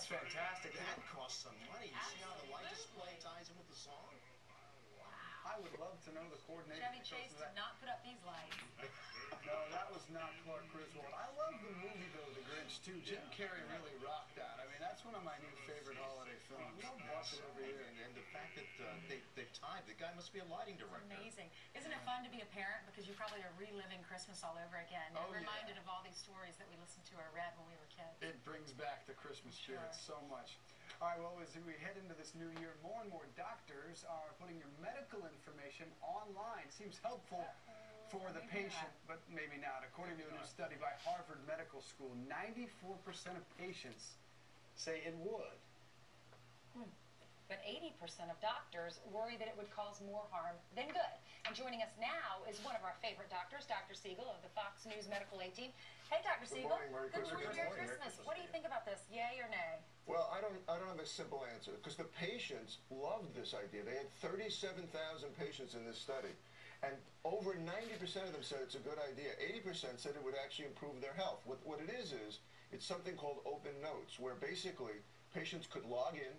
That's fantastic. That costs some money. You see how the light display ties in with the song? I would love to know the coordination. Chevy Chase did not put up these lights. No, that was not Clark Griswold. I love the movie, though, The Grinch, too. Jim Carrey really rocked that. I mean, that's one of my new favorite holiday films. We don't watch it every year. And the fact that they timed, the guy must be a lighting director. Amazing. Isn't it fun to be a parent? Because you probably are reliving Christmas all over again. Oh, You're reminded of all these stories that we listened to or read when we were kids. It brings back the Christmas spirit so much. All right, well, as we head into this new year, more and more doctors are putting your medical information online. Seems helpful for the patient, but maybe not. According to a new study by Harvard Medical School, 94% of patients say it would. But 80% of doctors worry that it would cause more harm than good. And joining us now is one of our favorite doctors, Dr. Siegel of the Fox News Medical 18. Hey, Dr. Siegel. Merry Christmas. Merry Christmas. What do you think about this? Yay or nay? Well, I don't have a simple answer because the patients loved this idea. They had 37,000 patients in this study, and over 90% of them said it's a good idea. 80% said it would actually improve their health. What it is it's something called open notes, where basically patients could log in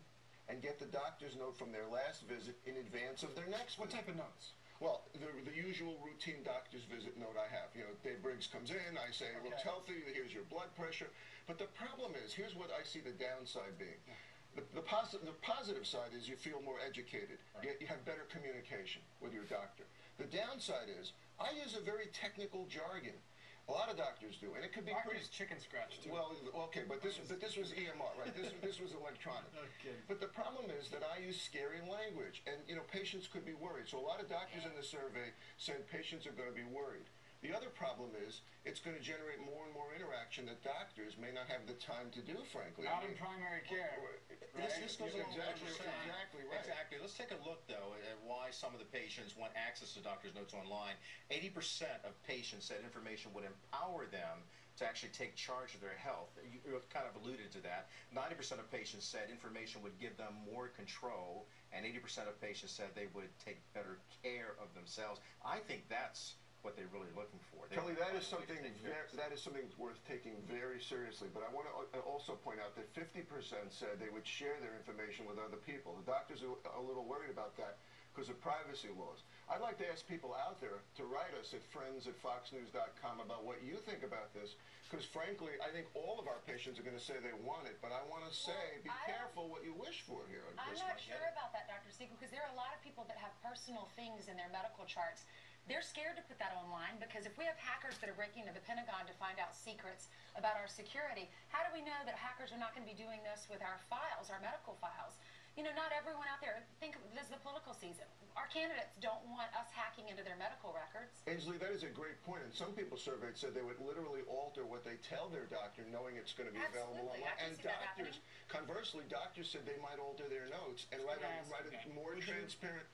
and get the doctor's note from their last visit in advance of their next visit. What type of notes? Well, the usual routine doctor's visit note I have. You know, Dave Briggs comes in, I say, looks healthy, here's your blood pressure. But the problem is, here's what I see the downside being. The positive side is you feel more educated. You have better communication with your doctor. The downside is, I use a very technical jargon. A lot of doctors do, and it could be pretty chicken scratch too. Well, okay, but this was EMR, right? This was electronic. Okay. But the problem is that I use scary language, and patients could be worried. So a lot of doctors in the survey said patients are going to be worried. The other problem is it's going to generate more and more interaction that doctors may not have the time to do, frankly. Not in primary care. Right? This goes along with what you're saying. Exactly right. Exactly. Let's take a look, though, at why some of the patients want access to doctor's notes online. 80% of patients said information would empower them to actually take charge of their health. You kind of alluded to that. 90% of patients said information would give them more control, and 80% of patients said they would take better care of themselves. I think that's what they're really looking for. Kelly, that is something worth taking very seriously. But I want to also point out that 50% said they would share their information with other people. The doctors are a little worried about that because of privacy laws. I'd like to ask people out there to write us at friends@foxnews.com about what you think about this, because frankly, I think all of our patients are going to say they want it, but I want to say, be careful what you wish for here. I'm not sure about that, Dr. Siegel, because there are a lot of people that have personal things in their medical charts. They're scared to put that online because if we have hackers that are breaking into the Pentagon to find out secrets about our security, how do we know that hackers are not going to be doing this with our files, our medical files? You know, not everyone out there, think this is the political season. Our candidates don't want us hacking into their medical records. Ainsley, that is a great point. And some people surveyed said they would literally alter what they tell their doctor knowing it's going to be available online. And doctors, conversely, doctors said they might alter their notes and write a more transparent.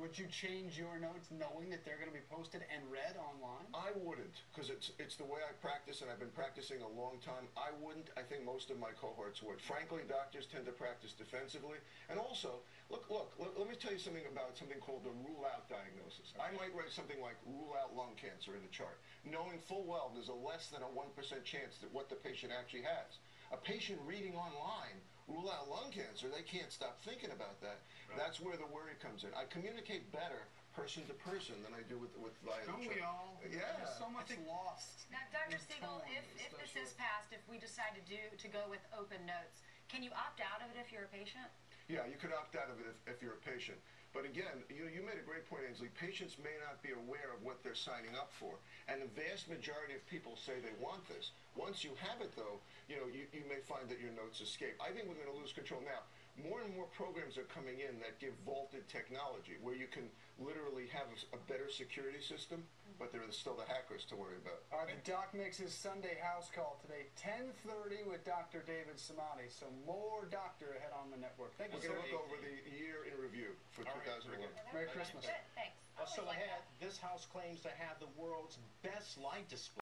Would you change your notes knowing that they're going to be posted and read online? I wouldn't, because it's the way I practice, and I've been practicing a long time. I wouldn't. I think most of my cohorts would. Frankly, doctors tend to practice defensively. And also, look, let me tell you something about something called the rule-out diagnosis. I might write something like rule-out lung cancer in the chart, knowing full well there's a less than a 1% chance that what the patient actually has. A patient reading online, rule out lung cancer, they can't stop thinking about that. Right. That's where the worry comes in. I communicate better person to person than I do with via the chart. Don't we all? Yeah. There's so much lost. Now, Dr. Siegel, if this is passed, if we decide to go with open notes, can you opt out of it if you're a patient? Yeah, you could opt out of it if you're a patient. But again, you made a great point, Ainsley. Patients may not be aware of what they're signing up for. And the vast majority of people say they want this. Once you have it, though, you may find that your notes escape. I think we're going to lose control now. More and more programs are coming in that give vaulted technology, where you can literally have a better security system, but there are still the hackers to worry about. All right, the doc makes his Sunday house call today, 10:30 with Dr. David Samadi. So more doctor ahead on the network. Thank you, We're going to look over the year in review for 2011. Merry Christmas. Good, thanks. So this house claims to have the world's best light display.